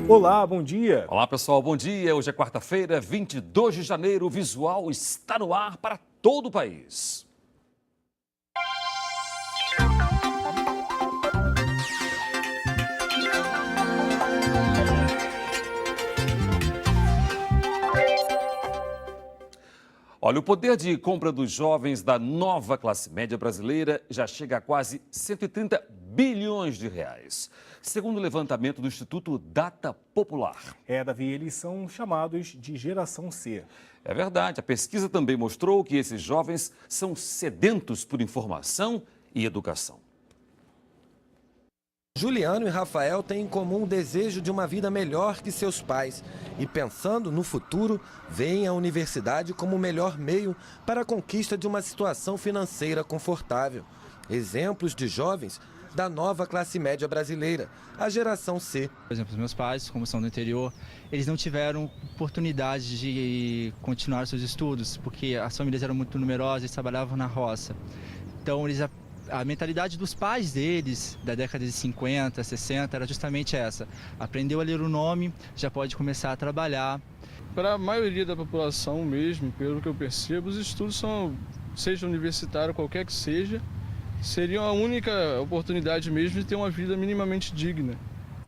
Olá, bom dia. Olá, pessoal, bom dia. Hoje é quarta-feira, 22 de janeiro. O Visual está no ar para todo o país. Olha, o poder de compra dos jovens da nova classe média brasileira já chega a quase 130 bilhões de reais, segundo o levantamento do Instituto Data Popular. Davi, eles são chamados de geração C. É verdade, a pesquisa também mostrou que esses jovens são sedentos por informação e educação. Juliano e Rafael têm em comum o desejo de uma vida melhor que seus pais e, pensando no futuro, veem a universidade como o melhor meio para a conquista de uma situação financeira confortável. Exemplos de jovens da nova classe média brasileira, a geração C. Por exemplo, os meus pais, como são do interior, eles não tiveram oportunidade de continuar seus estudos, porque as famílias eram muito numerosas, eles trabalhavam na roça. Então, a mentalidade dos pais deles, da década de 50, 60, era justamente essa. Aprendeu a ler o nome, já pode começar a trabalhar. Para a maioria da população mesmo, pelo que eu percebo, os estudos são, seja universitário, qualquer que seja, seriam a única oportunidade mesmo de ter uma vida minimamente digna.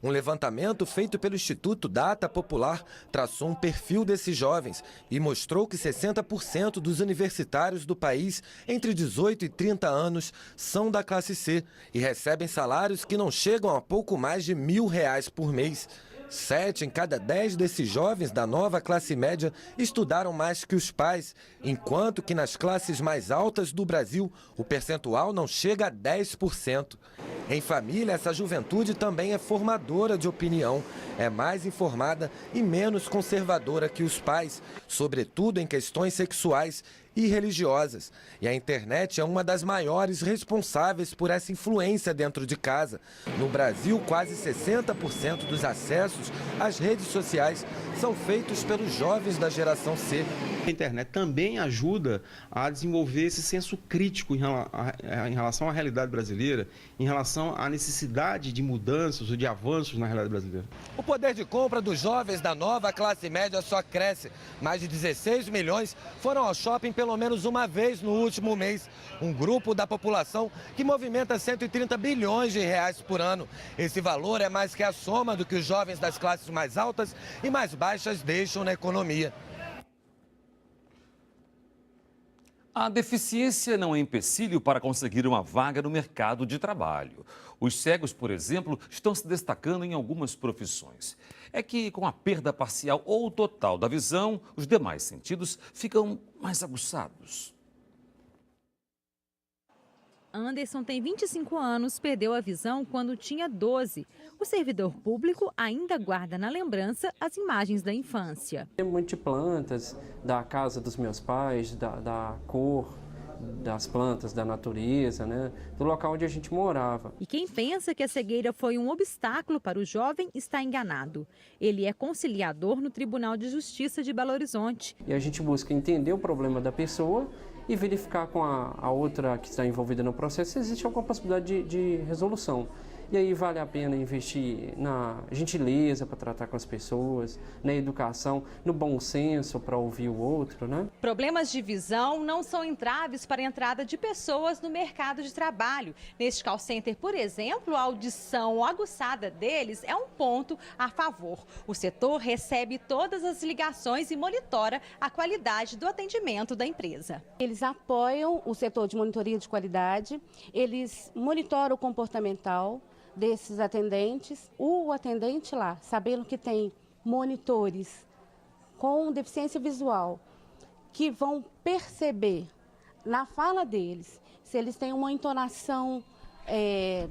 Um levantamento feito pelo Instituto Data Popular traçou um perfil desses jovens e mostrou que 60% dos universitários do país entre 18 e 30 anos são da classe C e recebem salários que não chegam a pouco mais de R$1.000 por mês. 7 em cada 10 desses jovens da nova classe média estudaram mais que os pais, enquanto que nas classes mais altas do Brasil o percentual não chega a 10%. Em família, essa juventude também é formadora de opinião, é mais informada e menos conservadora que os pais, sobretudo em questões sexuais e religiosas. E a internet é uma das maiores responsáveis por essa influência dentro de casa. No Brasil, quase 60% dos acessos às redes sociais são feitos pelos jovens da geração C. A internet também ajuda a desenvolver esse senso crítico em relação à realidade brasileira, em relação à necessidade de mudanças ou de avanços na realidade brasileira. O poder de compra dos jovens da nova classe média só cresce. Mais de 16 milhões foram ao shopping pelo menos uma vez no último mês. Um grupo da população que movimenta 130 bilhões de reais por ano. Esse valor é mais que a soma do que os jovens das classes mais altas e mais baixas deixam na economia. A deficiência não é empecilho para conseguir uma vaga no mercado de trabalho. Os cegos, por exemplo, estão se destacando em algumas profissões. É que, com a perda parcial ou total da visão, os demais sentidos ficam mais aguçados. Anderson tem 25 anos, perdeu a visão quando tinha 12. O servidor público ainda guarda na lembrança as imagens da infância. Tem muito de plantas, da casa dos meus pais, da cor das plantas, da natureza, né? Do local onde a gente morava. E quem pensa que a cegueira foi um obstáculo para o jovem está enganado. Ele é conciliador no Tribunal de Justiça de Belo Horizonte. E a gente busca entender o problema da pessoa e verificar com a outra que está envolvida no processo se existe alguma possibilidade de resolução. E aí vale a pena investir na gentileza para tratar com as pessoas, na educação, no bom senso para ouvir o outro, né? Problemas de visão não são entraves para a entrada de pessoas no mercado de trabalho. Neste call center, por exemplo, a audição aguçada deles é um ponto a favor. O setor recebe todas as ligações e monitora a qualidade do atendimento da empresa. Eles apoiam o setor de monitoria de qualidade, eles monitoram o comportamental desses atendentes. O atendente lá, sabendo que tem monitores com deficiência visual, que vão perceber na fala deles se eles têm uma entonação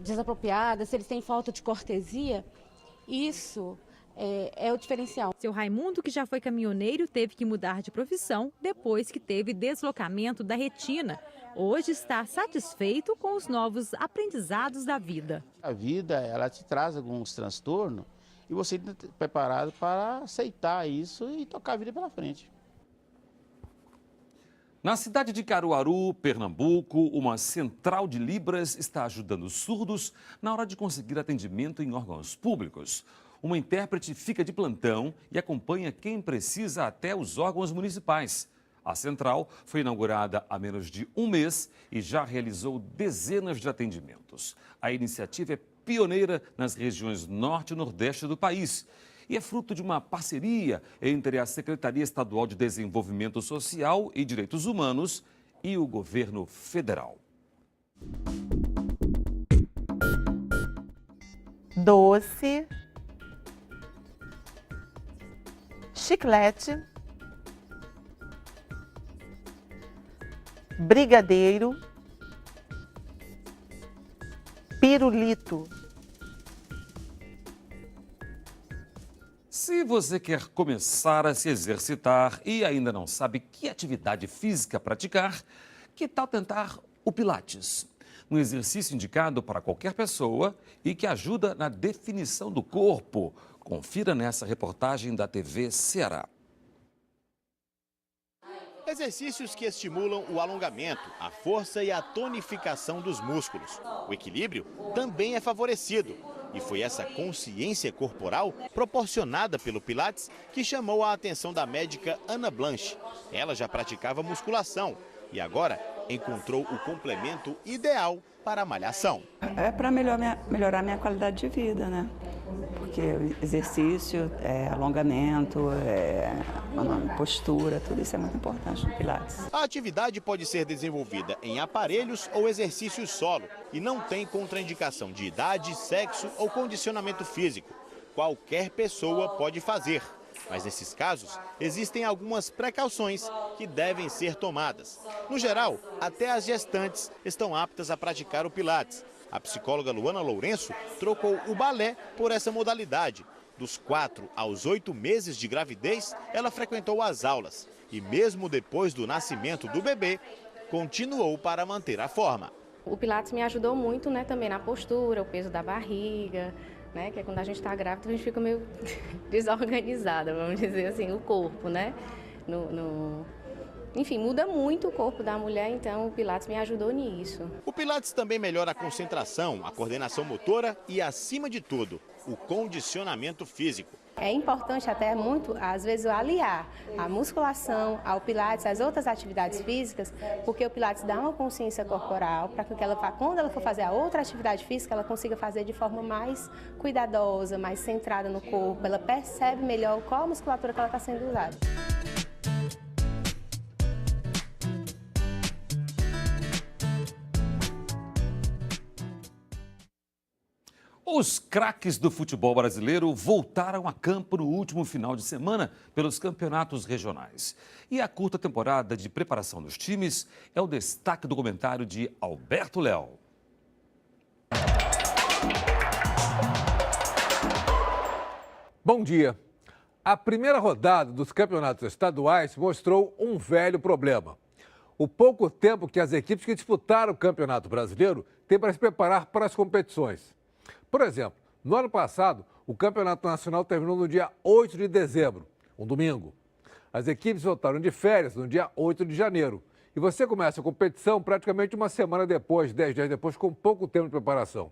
desapropriada, se eles têm falta de cortesia, isso é o diferencial. Seu Raimundo, que já foi caminhoneiro, teve que mudar de profissão depois que teve deslocamento da retina. Hoje está satisfeito com os novos aprendizados da vida. A vida, ela te traz alguns transtornos e você está preparado para aceitar isso e tocar a vida pela frente. Na cidade de Caruaru, Pernambuco, uma central de Libras está ajudando os surdos na hora de conseguir atendimento em órgãos públicos. Uma intérprete fica de plantão e acompanha quem precisa até os órgãos municipais. A central foi inaugurada há menos de um mês e já realizou dezenas de atendimentos. A iniciativa é pioneira nas regiões norte e nordeste do país e é fruto de uma parceria entre a Secretaria Estadual de Desenvolvimento Social e Direitos Humanos e o governo federal. Doce, chiclete, brigadeiro, pirulito. Se você quer começar a se exercitar e ainda não sabe que atividade física praticar, que tal tentar o Pilates? Um exercício indicado para qualquer pessoa e que ajuda na definição do corpo. Confira nessa reportagem da TV Ceará. Exercícios que estimulam o alongamento, a força e a tonificação dos músculos. O equilíbrio também é favorecido. E foi essa consciência corporal proporcionada pelo Pilates que chamou a atenção da médica Ana Blanche. Ela já praticava musculação e agora encontrou o complemento ideal para a malhação. É para melhorar minha qualidade de vida, né? Porque exercício, alongamento, postura, tudo isso é muito importante no Pilates. A atividade pode ser desenvolvida em aparelhos ou exercícios solo e não tem contraindicação de idade, sexo ou condicionamento físico. Qualquer pessoa pode fazer, mas nesses casos existem algumas precauções que devem ser tomadas. No geral, até as gestantes estão aptas a praticar o Pilates. A psicóloga Luana Lourenço trocou o balé por essa modalidade. Dos 4 aos 8 meses de gravidez, ela frequentou as aulas. E mesmo depois do nascimento do bebê, continuou para manter a forma. O Pilates me ajudou muito, né, também na postura, o peso da barriga, né, que é quando a gente está grávida, a gente fica meio desorganizada, vamos dizer assim, o corpo, né? Enfim, muda muito o corpo da mulher, então o Pilates me ajudou nisso. O Pilates também melhora a concentração, a coordenação motora e, acima de tudo, o condicionamento físico. É importante até muito, às vezes, aliar a musculação ao Pilates, às outras atividades físicas, porque o Pilates dá uma consciência corporal para que ela, quando ela for fazer a outra atividade física, ela consiga fazer de forma mais cuidadosa, mais centrada no corpo. Ela percebe melhor qual a musculatura que ela está sendo usada. Os craques do futebol brasileiro voltaram a campo no último final de semana pelos campeonatos regionais. E a curta temporada de preparação dos times é o destaque do comentário de Alberto Leal. Bom dia. A primeira rodada dos campeonatos estaduais mostrou um velho problema. O pouco tempo que as equipes que disputaram o Campeonato Brasileiro têm para se preparar para as competições. Por exemplo, no ano passado, o Campeonato Nacional terminou no dia 8 de dezembro, um domingo. As equipes voltaram de férias no dia 8 de janeiro. E você começa a competição praticamente uma semana depois, 10 dias depois, com pouco tempo de preparação.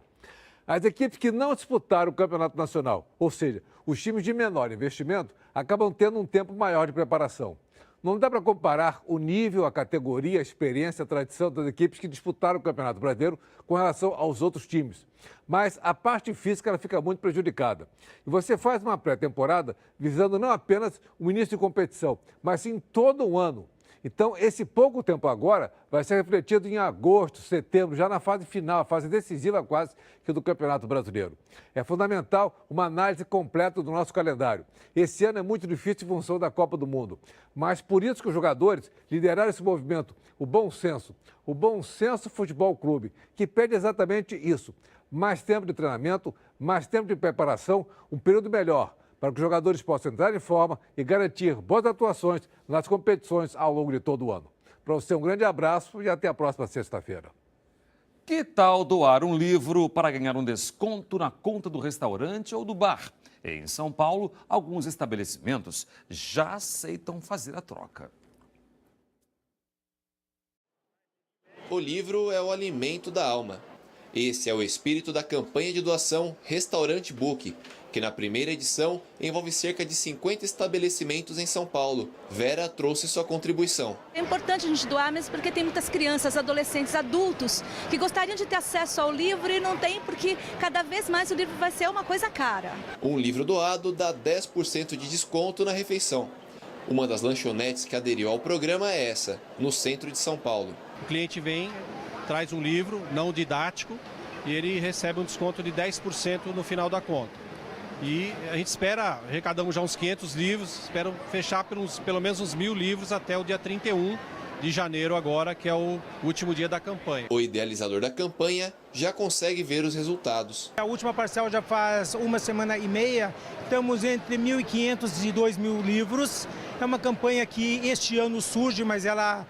As equipes que não disputaram o Campeonato Nacional, ou seja, os times de menor investimento, acabam tendo um tempo maior de preparação. Não dá para comparar o nível, a categoria, a experiência, a tradição das equipes que disputaram o Campeonato Brasileiro com relação aos outros times. Mas a parte física ela fica muito prejudicada. E você faz uma pré-temporada visando não apenas o início de competição, mas sim todo o ano. Então, esse pouco tempo agora vai ser refletido em agosto, setembro, já na fase final, a fase decisiva quase que do Campeonato Brasileiro. É fundamental uma análise completa do nosso calendário. Esse ano é muito difícil em função da Copa do Mundo, mas por isso que os jogadores lideraram esse movimento, o Bom Senso Futebol Clube, que pede exatamente isso, mais tempo de treinamento, mais tempo de preparação, um período melhor, para que os jogadores possam entrar em forma e garantir boas atuações nas competições ao longo de todo o ano. Para você, um grande abraço e até a próxima sexta-feira. Que tal doar um livro para ganhar um desconto na conta do restaurante ou do bar? Em São Paulo, alguns estabelecimentos já aceitam fazer a troca. O livro é o alimento da alma. Esse é o espírito da campanha de doação Restaurante Book, que na primeira edição envolve cerca de 50 estabelecimentos em São Paulo. Vera trouxe sua contribuição. É importante a gente doar mesmo porque tem muitas crianças, adolescentes, adultos que gostariam de ter acesso ao livro e não tem porque cada vez mais o livro vai ser uma coisa cara. Um livro doado dá 10% de desconto na refeição. Uma das lanchonetes que aderiu ao programa é essa, no centro de São Paulo. O cliente vem, traz um livro não didático e ele recebe um desconto de 10% no final da conta. E a gente espera, arrecadamos já uns 500 livros, espero fechar pelo menos uns 1.000 livros até o dia 31 de janeiro agora, que é o último dia da campanha. O idealizador da campanha já consegue ver os resultados. A última parcela já faz uma semana e meia, estamos entre 1.500 e 2.000 livros. É uma campanha que este ano surge, mas ela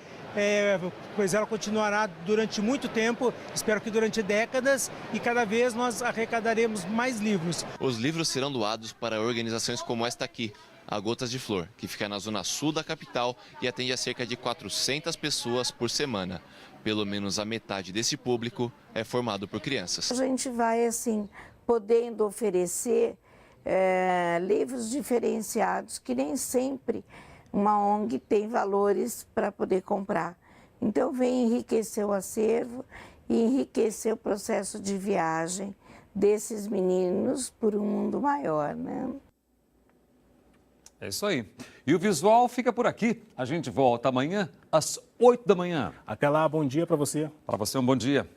continuará durante muito tempo, espero que durante décadas, e cada vez nós arrecadaremos mais livros. Os livros serão doados para organizações como esta aqui, a Gotas de Flor, que fica na zona sul da capital e atende a cerca de 400 pessoas por semana. Pelo menos a metade desse público é formado por crianças. A gente vai, assim, podendo oferecer livros diferenciados que nem sempre uma ONG tem valores para poder comprar. Então, vem enriquecer o acervo e enriquecer o processo de viagem desses meninos por um mundo maior, né? É isso aí. E o Visual fica por aqui. A gente volta amanhã às 8 da manhã. Até lá, bom dia para você. Para você, um bom dia.